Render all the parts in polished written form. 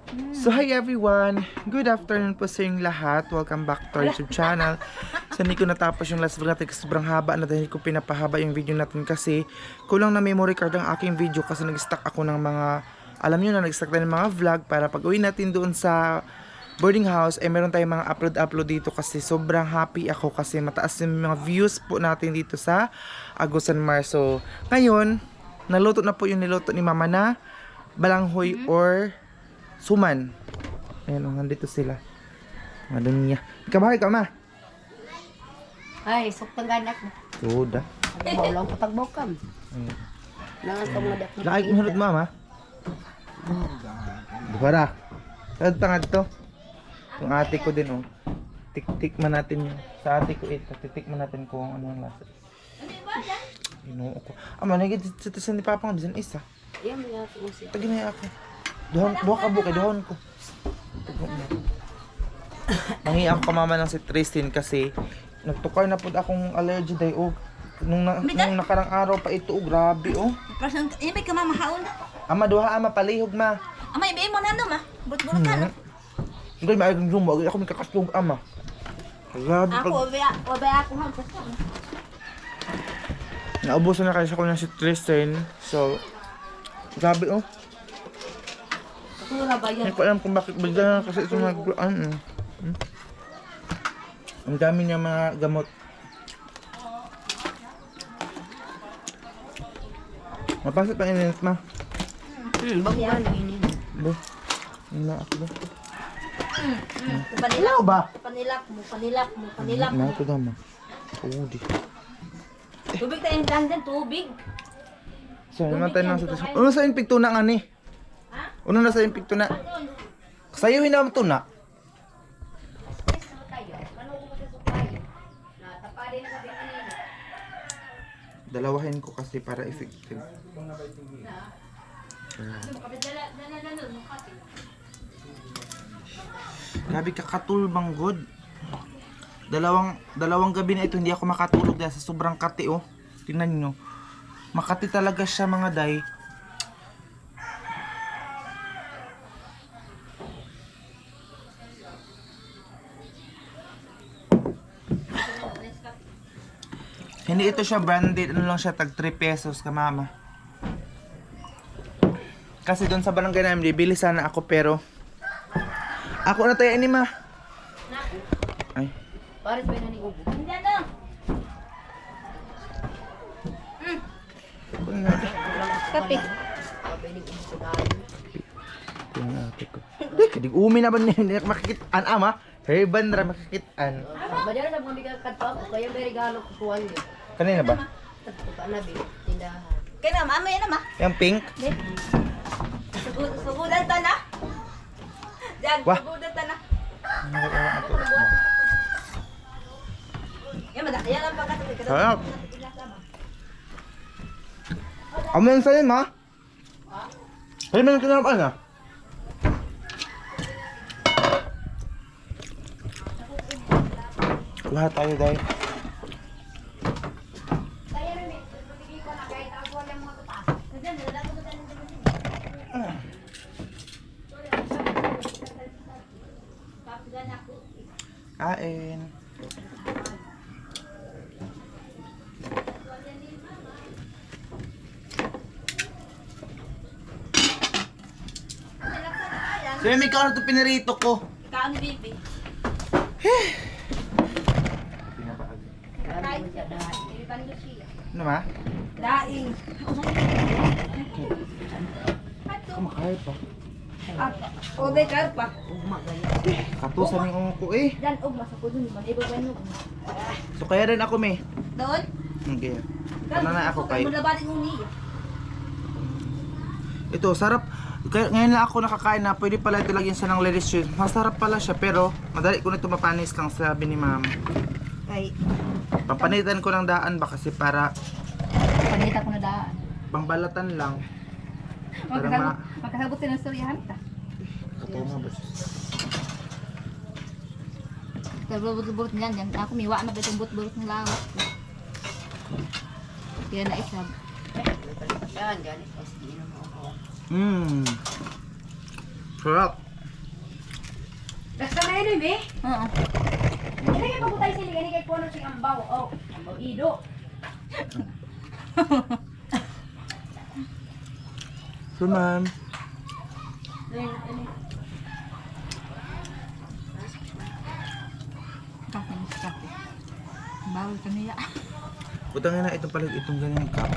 So hi everyone! Good afternoon po sa inyong lahat. Welcome back to our YouTube channel. So hindi ko natapos yung last vlog natin kasi sobrang haba na dahil ko pinapahaba yung video natin kasi kulang na memory card ang aking video kasi nag-stack ako ng mga, alam nyo na nag-stack tayo ng mga vlog para pag uwi natin doon sa boarding house meron tayong mga upload dito kasi sobrang happy ako kasi mataas yung mga views po natin dito sa Agusan Mar. So ngayon, naluto na po yung niluto ni mama na balanghoy or suman. Ayan o, nandito sila. Ano niya? Ikabahay ka, ma? Ay, suktang ganak mo. Suda. Bolong patagbaw kam. Langan ka mga dak. Lakay kong hulot, mama. Dukara. Tangad to. Yung ate ko din, oh. Tik-tikman natin yung sa ate ko ito. Titikman natin kung ano ang lasa. Inuo ko. Managid sa ni Papa nga, bisan isa. Iyan mo natin mo siya. Taginay ako. Duha ka buka, duhon ko. Nangi ako kamama ng si Tristin kasi nagtukar na po akong allergy day oh. Nung nakarang araw pa ito oh, grabe oh. Person, may ka mamahaon. Ama duha ama palihog ma. Amay ibe mo nano ma. But-but ka. Hindi maagang zoom ako may kakaslog ama. Grabe pag Ako ha. naubusan na kasi ako ng si Tristin. So grabe oh. Pura ba Hindi yan? ko alam kung bakit bigla na kasi ito nagbuan. Ang dami niya mga gamot. Mapasok pa init ma. Baguhan ini. Bo. Ina ako ba? Panilak ba? Panilak mo. Na ako daw ma. Udi. Tubig tayo dandan, tubig. So, naman tayo ng sa Ano sa impikto na nga ni? Ha? Ano na sa impikto na? Sayuhin naman ito na. Dalawahin ko kasi para effective. Grabe kakatulbang good. Dalawang gabi na ito hindi ako makatulog dahil sa sobrang kati oh. Tingnan niyo. Makati talaga siya mga day. Hindi ito siya branded, ano lang siya, tag 3 pesos ka mama. Kasi doon sa barangay namin, bibili sana ako pero ako na tayo ini ma. Ay. Pares ba na ni Ubo? Hindi ano. Kape. Sabi ni Ubo sa dali. Tingnan natin ko. Kadig umi na ba niya makikitaan ama? Herban ra makikitaan. Madara na bumili ka kadto ako kaya may regalo ko kuwan niyo. Kanina ba? Tagtuka na bi tindahan. Kaya na mama yan ma. Yung pink? Sugudan ta na. Diyan, Wah. sugudan ta na. Ano Yan madakaya lang pagkat. Sarap. Amen sa'yo ma? Ay, may kinarapaan na. Lahat tayo dahil. Kain. So may karo ito pinarito ko. Ikaw ni Bibi. Dali mo siya dahil. Ano ma? Daing. Kumakain pa. Obe karpa. Ugma gaya. Katusan yung ko eh. Dan og masa ko dun man iba ba no. So kaya rin ako me. Doon. Okay. Ano na ako kay. Mo labatin mo niya. Ito sarap. Kaya ngayon lang ako nakakain na pwede pala ito lagyan siya ng lettuce cheese. Masarap pala siya pero madali ko na ito mapanis lang sabi ni ma'am. Ay, Papanitan ko ng daan ba kasi para panita ko na daan. pangbalatan lang. Para Magkasabot din ang storyahan ta. Katawa nga ba? Pero burot niyan, yan. Ako miwa na ba itong burot ng lawak. Kaya na isa. Yan, ganis. SD na mo ako. Sarap. ini be. Oo. Ini kay pagutay sila gani kay kuno sing ambaw. Oh, ambaw ido. So, ma'am. Kape. Bawal kami ya. Putangin na itong palig, itong ganyan cup.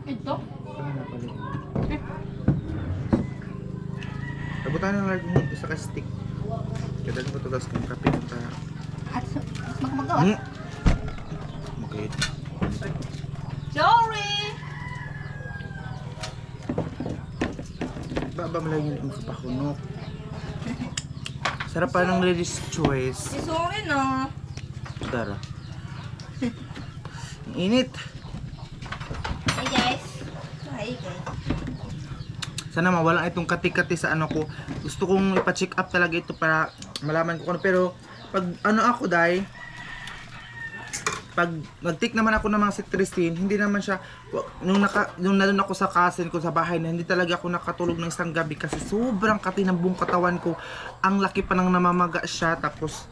Ito? Putangin na palig. Tabutan na lang kung isa ka stick. Kaya ko tugas kong kape ta. At magmagawa. Okay. Sorry! Baba mo lang yung kapakunok. Sarap pa ng lady's choice. Sorry na. Dara. Ang init. Hey guys. Hi guys. Sana mawala itong kati-kati sa ano ko. Gusto kong ipa-check up talaga ito para malaman ko ano. Pero pag ano ako dai, pag nag-take naman ako ng mga cetirizine, hindi naman siya nung nandun ako sa cousin ko sa bahay na hindi talaga ako nakatulog ng isang gabi kasi sobrang kati ng buong katawan ko. Ang laki pa nang namamaga siya tapos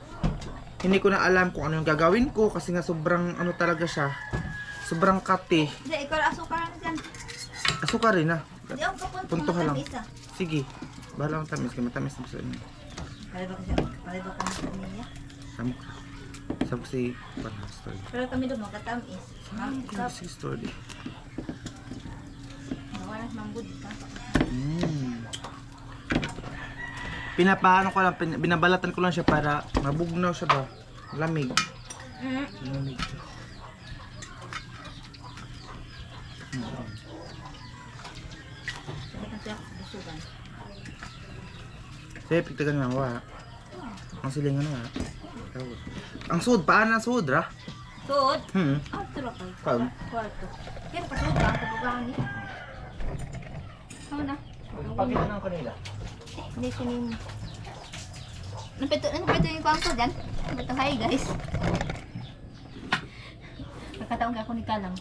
hindi ko na alam kung ano yung gagawin ko kasi nga sobrang ano talaga siya. Sobrang kati. Hindi, ikaw asukar na dyan. Asukar rin ah. Hindi ako kapunto. Punto ka lang. Isa. Sige. Bahala akong tamis. Kaya matamis na sa inyo. Paliba ka sa niya. Samok. Samok si Panastor. Pero kami doon magkatamis. Cup. Si story. Nawala sa manggod ka. Pinapaano ko lang, binabalatan ko lang siya para mabugnaw siya ba? Lamig. Lamig siya. Sige, pigtagan nga wa. Ang silingan nga. Ang sud, paano ang sud, ra? Tuod? Hmm. Ah, tulog kayo. Kaon. Kwarto. Kaya pasod ka, kapugahan niya. Ano na? Pagkita ng kanila. Hindi sining... Napito yung kwang ko dyan. Napito hi guys. Nagkataon ka ako ni Kalang.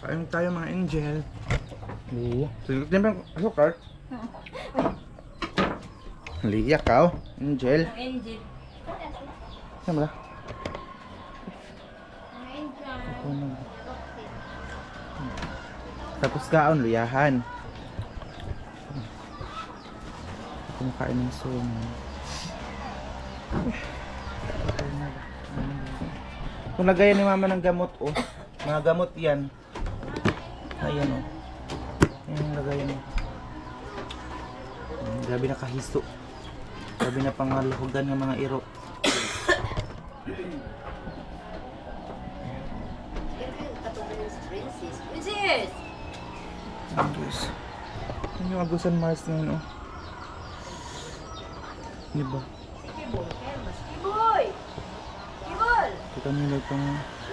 Kain tayo mga angel. Oo. Sige, tingnan mo asukar. Liyak ka, oh. Angel. Ang angel. Ano ba? Ang angel. Tapos kaon, luyahan. Kumakain ng sumo. Kung lagayan ni mama ng gamot, oh. Mga gamot yan. Ayan, oh. Ayan yung lagayan mo. Grabe na kahiso. Grabe na pangalahugan ng mga iro. Princess! Ang Diyos. Ano yung agusan Mars na yun, oh. Diba? Iboy! Ibol! Kita nila itong...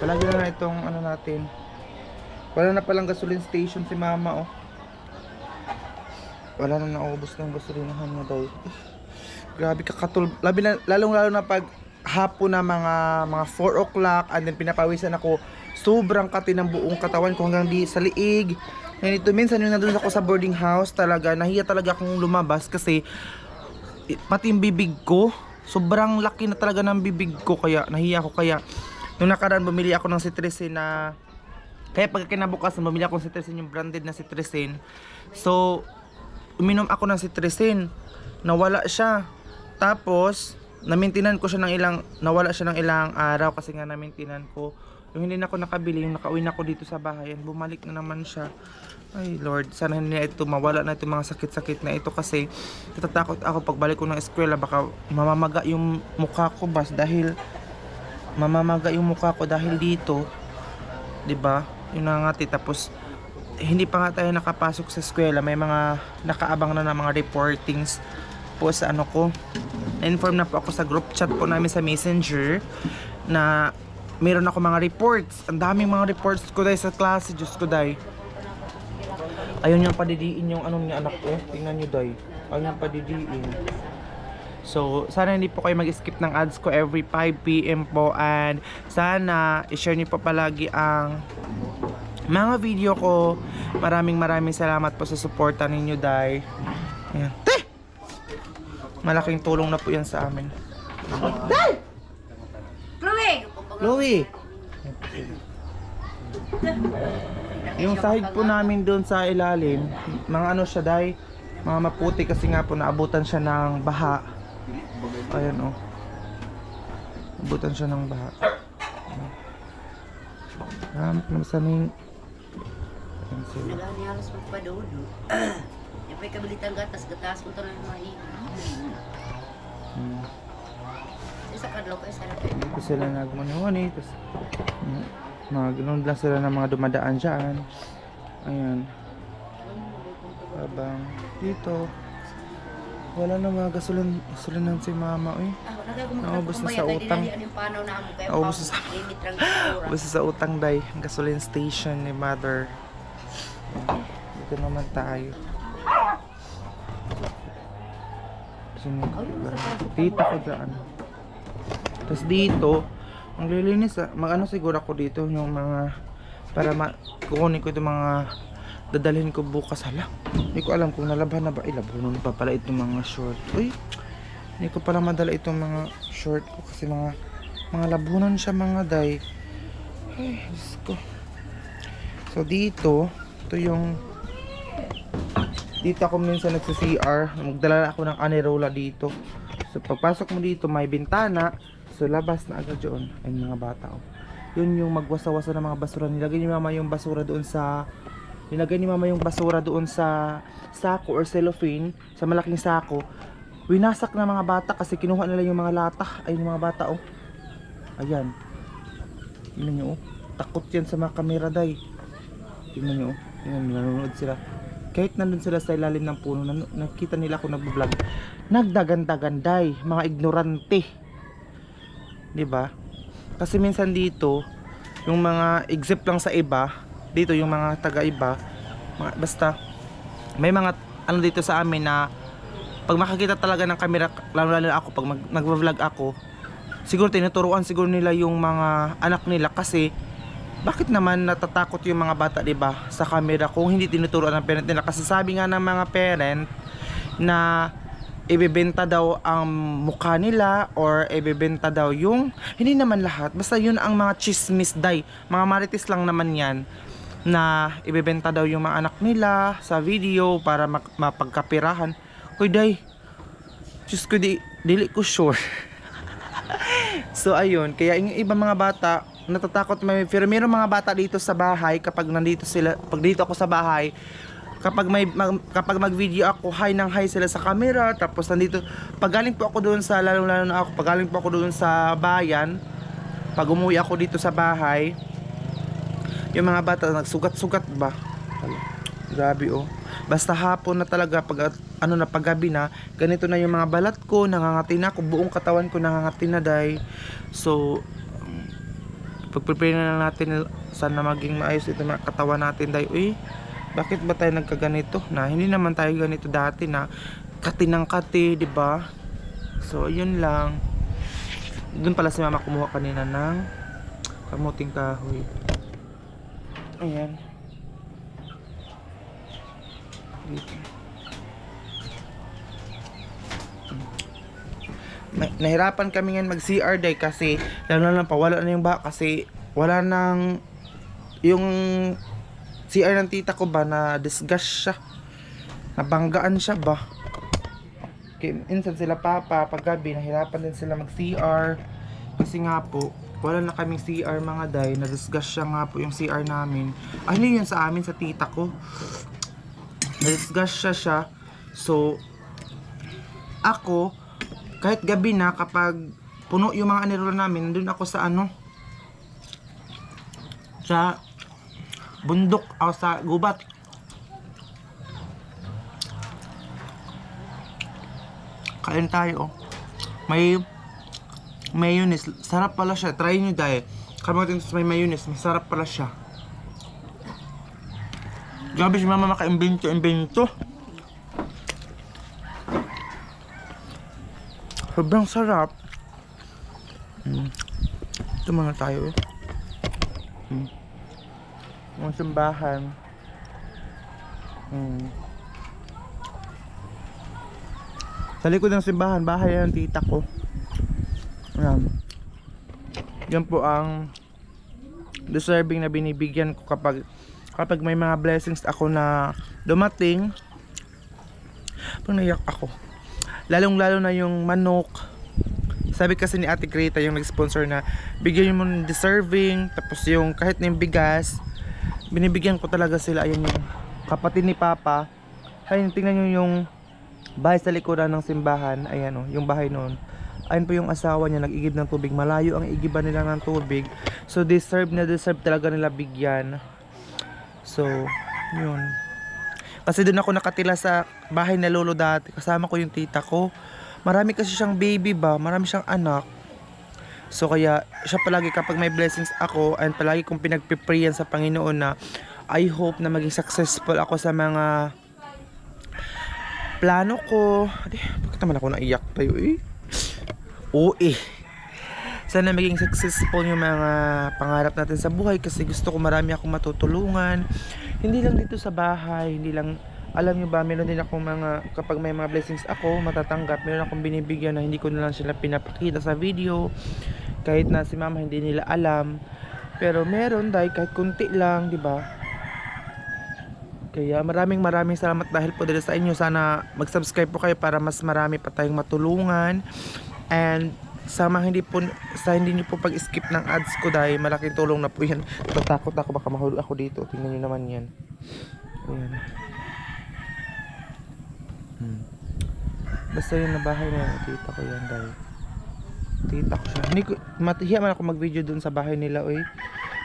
Palagi na itong ano natin. Wala na palang gasoline station si mama, oh. Wala na naubos ng gasolinahan niya daw. Grabe kakatulog. Lalong-lalo na pag hapon na mga 4 o'clock and then pinapawisan ako. Sobrang kati ng buong katawan ko hanggang di sa liig. And ito minsan yung nandun ako sa boarding house talaga. Nahiya talaga akong lumabas kasi pati yung bibig ko. Sobrang laki na talaga ng bibig ko kaya nahiya ako kaya nung nakaraan bumili ako ng cetirizine na kaya pag kinabukasan bumili ako ng cetirizine yung branded na cetirizine. So uminom ako ng cetirizine. Nawala siya. Tapos na-maintinan ko siya ng nawala siya ng ilang araw kasi nga na-maintinan ko. Yung hindi na ako nakabili, yung nakauwi na ako dito sa bahay, bumalik na naman siya. Ay Lord, sana hindi na ito mawala na itong mga sakit-sakit na ito kasi natatakot ako pagbalik ko ng eskwela baka mamamaga yung mukha ko dahil dito. 'Di ba? Yun na nga tapos hindi pa nga tayo nakapasok sa eskwela, may mga nakaabang na ng mga reportings po sa ano ko. Na-inform na po ako sa group chat po namin sa Messenger na meron ako mga reports. Ang daming mga reports ko dahil sa klase, Diyos ko dahil. Ayaw niyang padidiin yung anong niya anak ko. Tingnan niyo dahil. Ayaw niyang padidiin. So, sana hindi po kayo mag-skip ng ads ko every 5 PM po. And sana i-share niyo po palagi ang mga video ko. Maraming salamat po sa suporta ninyo dahil. Ayan. Malaking tulong na po yan sa amin. Chloe! Chloe! Yung sahig po namin doon sa ilalim, mga ano siya day, mga maputi kasi nga po naabutan siya ng baha. Ayan oh. Abutan siya ng baha. Masaning. Ayan sila. Nagani halos magpadodo. Ipay kabilitang gatas mo to na mahi. Isa kadlaw kay sarap. Tapos sila nagmuni-muni. Tapos maganoon lang sila ng mga dumadaan dyan. Ayan. Habang dito, wala na mga gasolinan si mama eh. Naubos na sa utang. Naubos na sa Basta sa utang day, gasoline station ni mother. Dito naman tayo. Sino? Tita ko dyan. Tapos dito, ang lilinis mag-ano siguro ako dito yung mga para kukunin ko itong mga dadalhin ko bukas. Hala, hindi ko alam kung nalabhan na ba. Labhan pa pala itong mga short. Uy, hindi ko pala madala itong mga short ko kasi mga labunan siya mga day. Ay, Diyos ko. So dito, ito yung dito ako minsan nagsa-CR. Magdala ako ng anirola dito. So pagpasok mo dito may bintana. So labas na agad yun. Ay mga bata oh. Yun yung magwasa-wasa ng mga basura. Nilagay ni mama yung basura doon sa sako or cellophane, sa malaking sako. Winasak ng mga bata kasi kinuha nila yung mga latah. Ay yung mga bata oh. Ayan. Tingnan nyo oh. Takot yan sa mga kamera day. Tingnan nyo oh. Tingnan, nanonood sila. Kahit nandun sila sa ilalim ng puno, nakita nila ako nagbablog. Nagdagandaganday, mga ignorante. 'Di ba? Kasi minsan dito, yung mga except lang sa iba, dito yung mga taga-iba, basta may mga ano dito sa amin na pag makakita talaga ng camera, lalo ako pag nagva-vlog ako, siguro tinuturuan siguro nila yung mga anak nila kasi bakit naman natatakot yung mga bata, 'di ba, sa camera kung hindi tinuturuan ng parent nila? Kasi sabi nga ng mga parent na ibebenta daw ang mukha nila or ibebenta daw yung hindi naman lahat, basta yun ang mga chismis day, mga marites lang naman yan na ibebenta daw yung mga anak nila sa video para mapagkapirahan. Hoy day, Diyos ko, dili ko sure. So ayun, kaya yung ibang mga bata natatakot. Pero mayroong mga bata dito sa bahay kapag nandito sila, pag dito ako sa bahay, kapag mag-video ako, hi nang hi sila sa camera. Tapos nandito, pag galing po ako doon sa, lalo na ako, pag galing po ako doon sa bayan, pag umuwi ako dito sa bahay, yung mga bata nagsugat-sugat ba? Grabe oh. Basta hapon na talaga, pag gabi na, ganito na yung mga balat ko, nangangati na ako, buong katawan ko nangangati na day. So pag-prepare na lang natin, sana maging maayos ito mga katawan natin day. Uy, bakit ba tayo nagkaganito? Na hindi naman tayo ganito dati na kati ng kati, di ba? So ayun lang. Doon pala si mama kumuha kanina ng kamuting kahoy. Ayan. Dito. Nahirapan kami ngayon mag-CR day kasi lalo na pawala na yung baha kasi wala nang yung CR ng tita ko ba na disgust siya, nabanggaan siya ba. Okay, minsan sila papa paggabi nahirapan din sila mag-CR kasi nga po wala na kaming CR mga day, na disgust siya nga po yung CR namin. Ay hindi yun sa amin, sa tita ko na disgust siya. So ako kahit gabi na, kapag puno yung mga anirola namin, nandun ako sa sa bundok o sa gubat. Kain tayo oh. May mayonnaise, sarap pala siya. Try nyo dahil kamatin may mayonnaise, masarap pala siya. Grabe si mama maka-imbento. Sobrang sarap. Ito muna tayo eh. Mga simbahan. Sa likod ng simbahan, bahay ng tita ko. Ayan. Yan po ang deserving na binibigyan ko kapag may mga blessings ako na dumating. Pag naiyak ako. Lalong lalo na yung manok. Sabi kasi ni Ate Greta yung nag-sponsor na bigyan mo ng deserving. Tapos yung kahit na yung bigas, binibigyan ko talaga sila. Ayan yung kapatid ni Papa. Ayun, tingnan nyo yung bahay sa likuran ng simbahan. Ayan o, yung bahay noon. Ayun po yung asawa niya, nag-igib ng tubig. Malayo ang igiban nila ng tubig. So deserve talaga nila bigyan. So, yun. Kasi doon ako nakatila sa bahay na lolo dati. Kasama ko yung tita ko. Marami kasi siyang baby ba, marami siyang anak. So kaya siya palagi kapag may blessings ako, and palagi kong pinagpiprayan sa Panginoon na I hope na maging successful ako sa mga plano ko. Bakit naman ako naiyak tayo eh? Oo eh. Sana maging successful yung mga pangarap natin sa buhay kasi gusto ko marami akong matutulungan. Hindi lang dito sa bahay, hindi lang, alam nyo ba, meron din akong mga, kapag may mga blessings ako, matatanggap, meron akong binibigyan na hindi ko na lang sila pinapakita sa video. Kahit na si mama hindi nila alam. Pero meron dahil kahit kunti lang, di ba? Kaya maraming salamat dahil po dito sa inyo. Sana mag-subscribe po kayo para mas marami pa tayong matulungan. And sama hindi niyo po pag-skip ng ads ko dahil malaking tulong na po yan. Tatakot ako baka mahulog ako dito. Tingnan niyo naman yan. Ayan. Basta yun na bahay na tita ko yan dahil tita ko siya. Hindi ko, matihiya man ako mag-video dun sa bahay nila oy.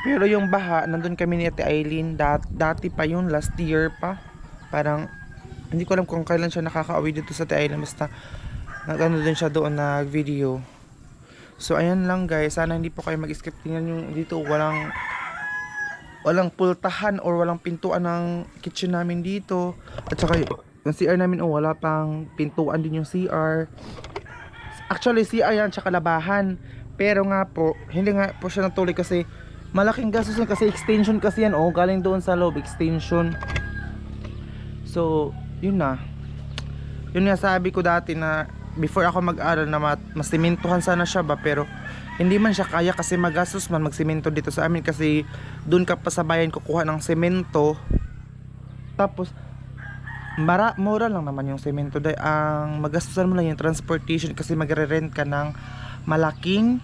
Pero yung baha, nandun kami ni Ate Aileen, dati pa yun, last year pa. Parang, hindi ko alam kung kailan siya nakaka-uwi dito sa Ate Aileen, basta nag-ano din siya doon nag-video. So, ayan lang guys, sana hindi po kayo mag-skip. Tingnan yung dito, walang pultahan or walang pintuan ng kitchen namin dito. At saka, yung CR namin, wala pang pintuan din yung CR. Actually, CR yan, tsaka labahan. Pero nga po, hindi nga po siya natuloy kasi malaking gastos yan kasi extension kasi yan galing doon sa loob, extension. So yun na, yun nga sabi ko dati na before ako mag-aral na masimentohan sana siya ba, pero hindi man siya kaya kasi magastos man magsemento dito sa amin kasi doon ka pa sa bayan kukuha ng semento. Tapos mura lang naman yung semento dahil ang magastusan mo lang yung transportation kasi magre-rent ka ng malaking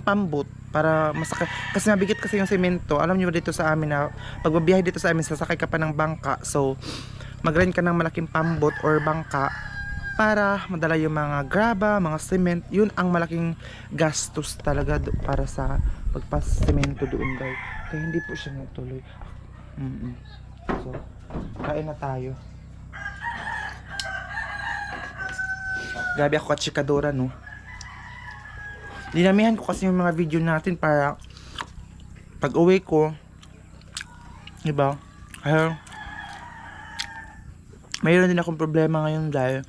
pambot para masakay. Kasi mabigat kasi yung semento. Alam niyo ba dito sa amin na pagbabiyahe dito sa amin sasakay ka pa ng bangka. So mag-rent ka ng malaking pambot or bangka para madala yung mga graba, mga cement. Yun ang malaking gastos talaga para sa pagpasemento doon guys. Kaya hindi po siya natuloy. So kain na tayo. Grabe ako katsikadora no. Dinamihan ko kasi yung mga video natin para pag uwi ko, diba? Mayroon din akong problema ngayon dahil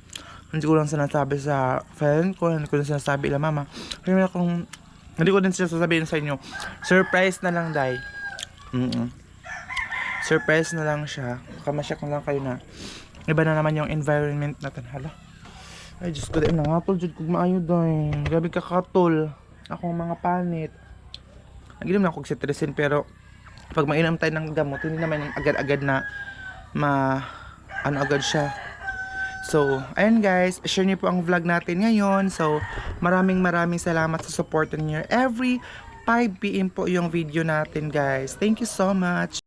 hindi ko lang sinasabi sa friend ko, hindi ko lang sinasabi ila mama. Hindi ko din sinasabihin sa inyo. Surprise na lang dahil. Surprise na lang siya. Kamasyak na lang kayo na iba na naman yung environment natin. Hala. Ay, Diyos ko, dahil nangatol, Diyos ko, maayo dahil. Grabe kakatol. Ako mga panit. Naginom na ako cetirizine, pero pag mainam tayo ng gamot, hindi naman agad-agad na agad siya. So, ayun guys, share niyo po ang vlog natin ngayon. So, maraming salamat sa support niyo. Every 5 PM po yung video natin guys. Thank you so much.